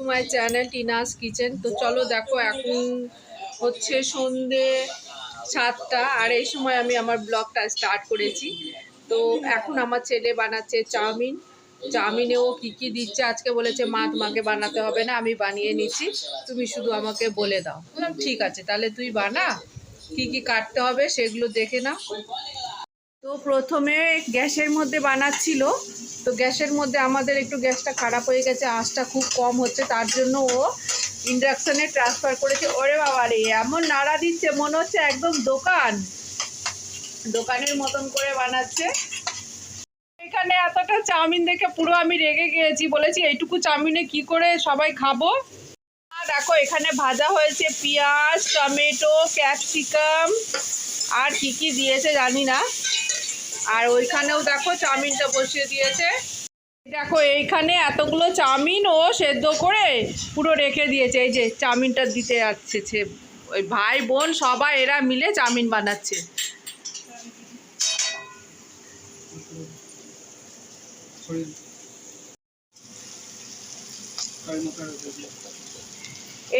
To my channel Tina's kitchen. তো চলো দেখো, এখন হচ্ছে সন্ধে 7টা, আর এই সময় আমি আমার ব্লগটা স্টার্ট করেছি। তো এখন আমার ছেলে বানাচ্ছে চাউমিন। চাউমিনেও কী কী দিচ্ছে আজকে বলেছে, মা তোমাকে বানাতে হবে না, আমি বানিয়ে নিচ্ছি, তুমি শুধু আমাকে বলে দাও। বললাম ঠিক আছে, তাহলে তুই বানা, কী কী কাটতে হবে সেগুলো দেখে নাও। তো প্রথমে গ্যাসের মধ্যে বানাচ্ছিল, তো গ্যাসের মধ্যে আমাদের একটু গ্যাসটা খারাপ হয়ে গেছে, আঁচটা খুব কম হচ্ছে, তার জন্য ও ইন্ডাকশানে ট্রান্সফার করেছে। ওরে বাবা রে, এমন নাড়া দিচ্ছে মনে হচ্ছে একদম দোকানের মতন করে বানাচ্ছে। এখানে এতটা চাউমিন দেখে পুরো আমি রেগে গিয়েছি, বলেছি এইটুকু চাউমিনে কি করে সবাই খাবো। আর দেখো এখানে ভাজা হয়েছে পেঁয়াজ, টমেটো, ক্যাপসিকাম আর কি কি দিয়েছে জানি না। আর ওইখানেও দেখো চাউমিনটা বসিয়ে দিয়েছে। দেখো এইখানে এতগুলো চাউমিন ও সেদ্ধ করে পুরো রেখে দিয়েছে। এই যে চাউমিনটা দিতে যাচ্ছে, ওই ভাই বোন সবাই এরা মিলে চাউমিন বানাচ্ছে।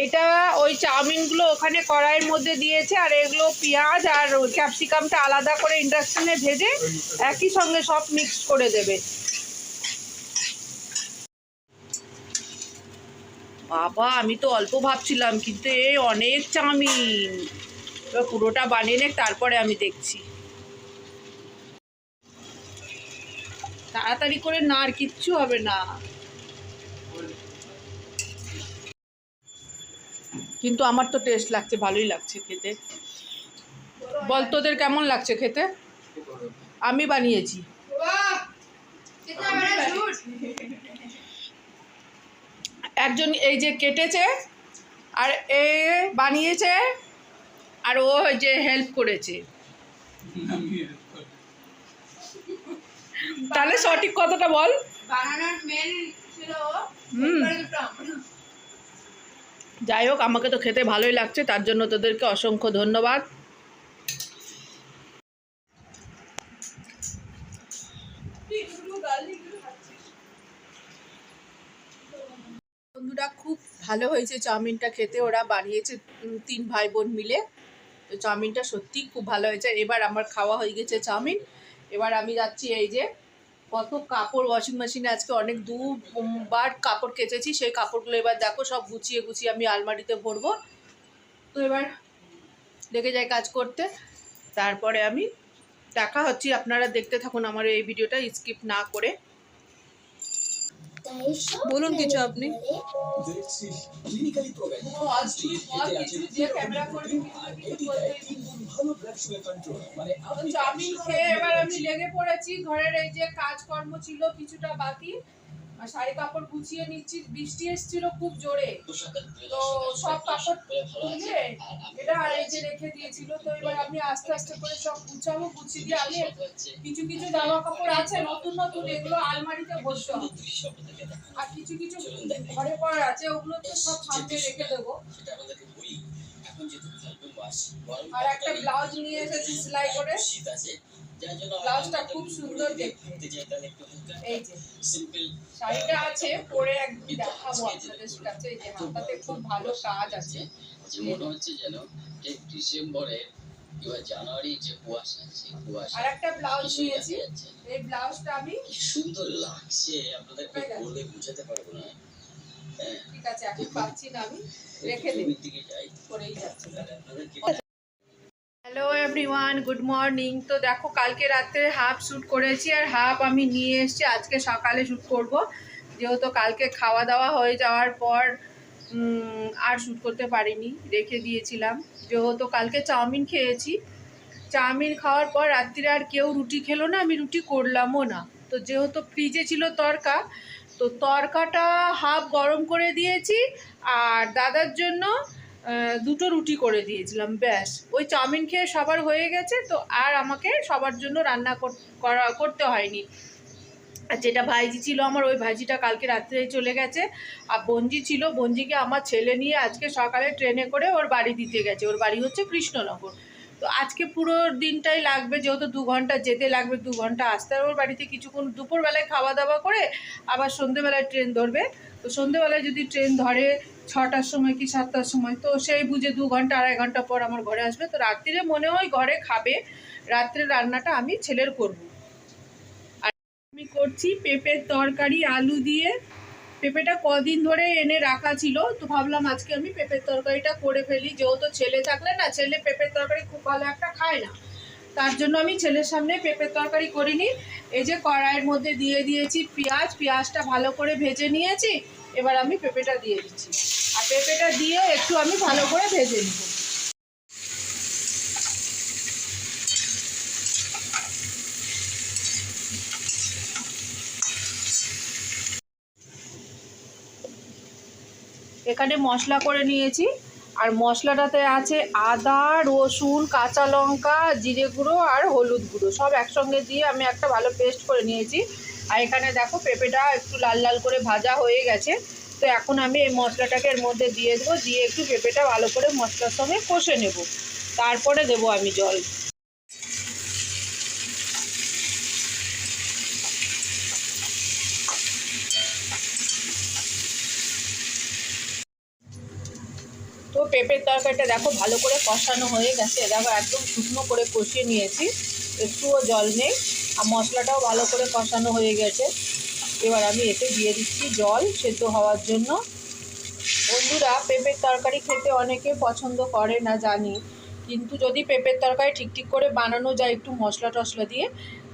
এইটা ওই চাউমিনগুলো ওখানে কড়াইয়ের মধ্যে দিয়েছে, আর এগুলো পেঁয়াজ আর ক্যাপসিকামটা আলাদা করে ইন্ডাকশনে ভেজে একই সঙ্গে সব মিক্স করে দেবে। বাবা, আমি তো অল্প ভাবছিলাম, কিন্তু এই অনেক চাউমিন। এবার পুরোটা বানিয়ে নে, তারপরে আমি দেখছি। তাড়াতাড়ি করে না, আর কিচ্ছু হবে না। কিন্তু আমার তো টেস্ট লাগছে, ভালোই লাগছে খেতে। বল তোদের কেমন লাগছে খেতে? আমি বানিয়েছি। একজন এই যে কেটেছে, আর এ বানিয়েছে, আর ও যে হেল্প করেছে। তাহলে সঠিক কথাটা বল। যাই হোক, আমাকে তো খেতে ভালোই লাগছে, তার জন্য তোদেরকে অসংখ্য ধন্যবাদ। বন্ধুরা, খুব ভালো হয়েছে চাউমিনটা খেতে, ওরা বানিয়েছে 3 ভাই বোন মিলে। তো চাউমিনটা সত্যিই খুব ভালো হয়েছে। এবার আমার খাওয়া হয়ে গেছে চাউমিন, এবার আমি যাচ্ছি। এই যে কত কাপড় ওয়াশিং মেশিনে আজকে অনেক দুবার কাপড় কেচেছি, সেই কাপড়গুলো এবার দেখো সব গুছিয়ে গুছিয়ে আমি আলমারিতে ভরবো। তো এবার লেগে যাই কাজ করতে, তারপরে আমি দেখা হচ্ছে। আপনারা দেখতে থাকুন আমার এই ভিডিওটা, স্কিপ না করে। বলুন কিছু আপনি। চাউমিন খেয়ে এবার আমি লেগে পড়েছি, ঘরের এই যে কাজকর্ম ছিল কিছুটা বাকি, আর শাড়ি কাপড় গুছিয়ে নিচ্ছি। বৃষ্টি এসেছিল খুব জোরে, তো সব কাপড় তুলে এটা আর এই যে রেখে দিয়েছিল। তো এবার আমি আস্তে আস্তে করে সব গুছাবো, গুছিয়ে দিয়ে আমি কিছু কিছু জামা কাপড় আছে নতুন নতুন, এগুলো আলমারিতে বসতে হবে, আর কিছু কিছু ঘরে পড়ে আছে, ওগুলো তো সব সামনে রেখে দেবো। আর একটা ব্লাউজ নিয়ে এসেছি সেলাই করে, ব্লাউজটা খুব সুন্দর দেখতে। এই যে শাড়িটা আছে পরে একদম দেখাবো আপনাদের কাছে। এই যে হাতাতে খুব ভালো কাজ আছে, মনে হচ্ছে যেন ঠিক ডিসেম্বরের কিংবা জানুয়ারি যে কুয়াশা, সেই কুয়াশা। আর একটা ব্লাউজ নিয়েছি, এই ব্লাউজটা আমি সুন্দর লাগছে, আপনাদেরকে বলে বোঝাতে পারবো না। ঠিক আছে, এখন পাচ্ছি না, আমি রেখে দিই, করেই যাচ্ছি। Hello everyone, good morning. তো দেখো, কালকে রাত্রে হাফ শ্যুট করেছি, আর হাফ আমি নিয়ে এসেছি আজকে সকালে শ্যুট করব, যেহেতু কালকে খাওয়া দাওয়া হয়ে যাওয়ার পর আর শ্যুট করতে পারিনি, রেখে দিয়েছিলাম। যেহেতু কালকে চাউমিন খেয়েছি, চাউমিন খাওয়ার পর রাত্রিরে আর কেউ রুটি খেলো না, আমি রুটি করলামও না। তো যেহেতু ফ্রিজে ছিল তড়কা, তো তড়কাটা হাফ গরম করে দিয়েছি, আর দাদার জন্য 2টো রুটি করে দিয়েছিলাম, ব্যাস। ওই চাউমিন খেয়ে সবার হয়ে গেছে, তো আর আমাকে সবার জন্য রান্না করতে হয়নি। আর যেটা ভাইজি ছিল আমার, ওই ভাইজিটা কালকে রাত্রেই চলে গেছে। আর বঞ্জি ছিল, বঞ্জিকে আমার ছেলে নিয়ে আজকে সকালে ট্রেনে করে ওর বাড়ি দিতে গেছে। ওর বাড়ি হচ্ছে কৃষ্ণনগর। তো আজকে পুরো দিনটাই লাগবে, যেহেতু 2 ঘন্টা যেতে লাগবে, 2 ঘন্টা আসতে। ওর বাড়িতে কিছুক্ষণ দুপুরবেলায় খাওয়া দাওয়া করে আবার সন্ধ্যেবেলায় ট্রেন ধরবে। তো সন্ধেবেলায় যদি ট্রেন ধরে 6টার সময় কি 7টার সময়, তো সেই বুঝে 2 ঘন্টা 2.5 ঘন্টা পর আমার ঘরে আসবে। তো রাত্রিরে মনে হয় ঘরে খাবে, রাত্রে রান্নাটা আমি ছেলের করব। আর আমি করছি পেঁপের তরকারি আলু দিয়ে। পেঁপেটা কদিন ধরে এনে রাখা ছিল, তো ভাবলাম আজকে আমি পেঁপের তরকারিটা করে ফেলি। যেহেতু ছেলে থাকলে না, ছেলে পেঁপের তরকারি খুব ভালো একটা খায় না, তার জন্য আমি ছেলের সামনে পেঁপের তরকারি করিনি। এই যে কড়াইয়ের মধ্যে দিয়ে দিয়েছি পেঁয়াজটা ভালো করে ভেজে নিয়েছি। এবার আমি পেঁপেটা দিয়ে দিচ্ছি, আর পেঁপেটা দিয়ে একটু আমি ভালো করে ভেজে নেব। এখানে মশলা করে নিয়েছি, আর মশলাটাতে আছে আদা, রসুন, কাঁচা লঙ্কা, জিরে গুঁড়ো আর হলুদ গুঁড়ো, সব একসঙ্গে দিয়ে আমি একটা ভালো পেস্ট করে নিয়েছি। আর এখানে দেখো পেঁপেটা একটু লাল লাল করে ভাজা হয়ে গেছে। তো এখন আমি এই মশলাটাকে এর মধ্যে দিয়ে দেবো, দিয়ে একটু পেঁপেটা ভালো করে মশলার সঙ্গে কষে নেব, তারপরে দেবো আমি জল। তো পেঁপের তরকারিটা দেখো ভালো করে কষানো হয়ে গেছে, দেখো একদম শুকনো করে কষিয়ে নিয়েছি, একটুও জল নেই, আর মশলাটাও ভালো করে কষানো হয়ে গেছে। এবার আমি এতে দিয়ে দিচ্ছি জল সেদ্ধ হওয়ার জন্য। বন্ধুরা, পেঁপের তরকারি খেতে অনেকে পছন্দ করে না জানি, কিন্তু যদি পেঁপের তরকারি ঠিক করে বানানো যায় একটু মশলা টশলা দিয়ে,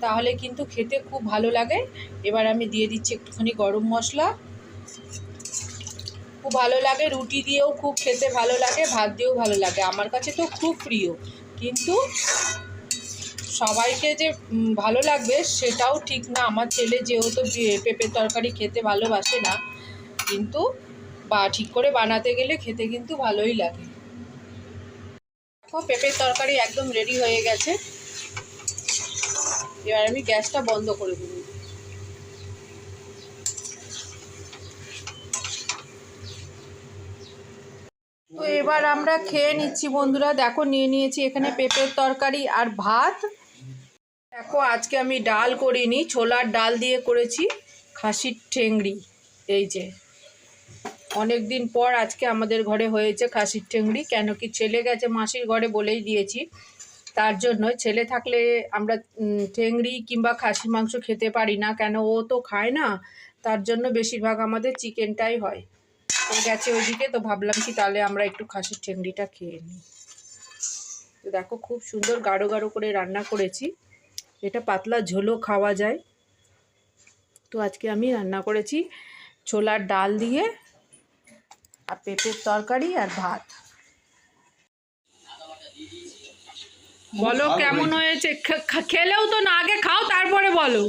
তাহলে কিন্তু খেতে খুব ভালো লাগে। এবার আমি দিয়ে দিচ্ছি একটুখানি গরম মশলা। খুব ভালো লাগে, রুটি দিয়েও খুব খেতে ভালো লাগে, ভাত দিয়েও ভালো লাগে, আমার কাছে তো খুব প্রিয়। কিন্তু সবাইকে যে ভালো লাগবে সেটাও ঠিক না। আমার ছেলে যেহেতু পেঁপের তরকারি খেতে ভালোবাসে না, কিন্তু ঠিক করে বানাতে গেলে খেতে কিন্তু ভালোই লাগে। পেঁপের তরকারি একদম রেডি হয়ে গেছে, এবার আমি গ্যাসটা বন্ধ করে দেব। তো এবার আমরা খেয়ে নিচ্ছি বন্ধুরা। দেখো নিয়ে নিয়েছি এখানে পেঁপের তরকারি আর ভাত। দেখো আজকে আমি ডাল করিনি, ছোলার ডাল দিয়ে করেছি খাসির ঠেংড়ি। এই যে অনেক দিন পর আজকে আমাদের ঘরে হয়েছে খাসির ঠেংড়ি, কেন কি ছেলে গেছে মাসির ঘরে বলেই দিয়েছি, তার জন্য। ছেলে থাকলে আমরা ঠেংড়ি কিংবা খাসি মাংস খেতে পারি না, কেন ও তো খায় না, তার জন্য বেশিরভাগ আমাদের চিকেনটাই হয়। ও গেছে ওইদিকে, তো ভাবলাম কি তাহলে আমরা একটু খাসির ঠেংড়িটা খেয়ে নিই। তো দেখো খুব সুন্দর গাঢ় গাঢ় করে রান্না করেছি, এটা পাতলা ঝোলও খাওয়া যায়। তো আজকে আমি রান্না করেছি ছোলার ডাল দিয়ে আর পেঁপের তরকারি আর ভাত। বলো কেমন হয়েছে? খেলেও তো না, আগে খাও তারপরে বলো।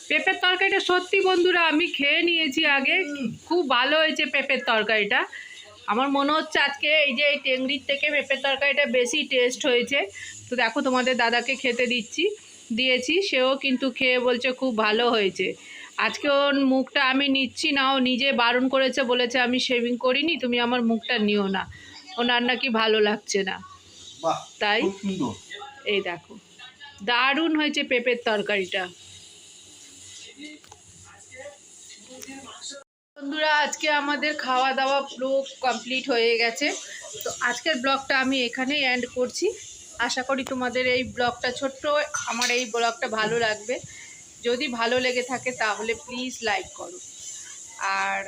পেঁপের তরকারিটা সত্যি বন্ধুরা আমি খেয়ে নিয়েছি আগে, খুব ভালো হয়েছে পেঁপের তরকারিটা। আমার মনে হচ্ছে আজকে এই যে এই টেংরির থেকে পেঁপের তরকারিটা বেশি টেস্ট হয়েছে। তো দেখো তোমাদের দাদাকে খেতে দিয়েছি, সেও কিন্তু খেয়ে বলছে খুব ভালো হয়েছে। আজকে ওর মুখটা আমি নিচ্ছি না, ও নিজে বারণ করেছে, বলেছে আমি শেভিং করিনি, তুমি আমার মুখটা নিও না, ওনার নাকি ভালো লাগছে না। তাই এই দেখো দারুণ হয়েছে পেঁপের তরকারিটা। বন্ধুরা, আজকে আমাদের খাওয়া দাওয়া পুরো কমপ্লিট হয়ে গেছে। তো আজকের ব্লগটা আমি এখানেই এন্ড করছি। আশা করি তোমাদের এই ব্লগটা ছোট্ট আমার এই ব্লগটা ভালো লাগবে। যদি ভালো লেগে থাকে তাহলে প্লিজ লাইক করো, আর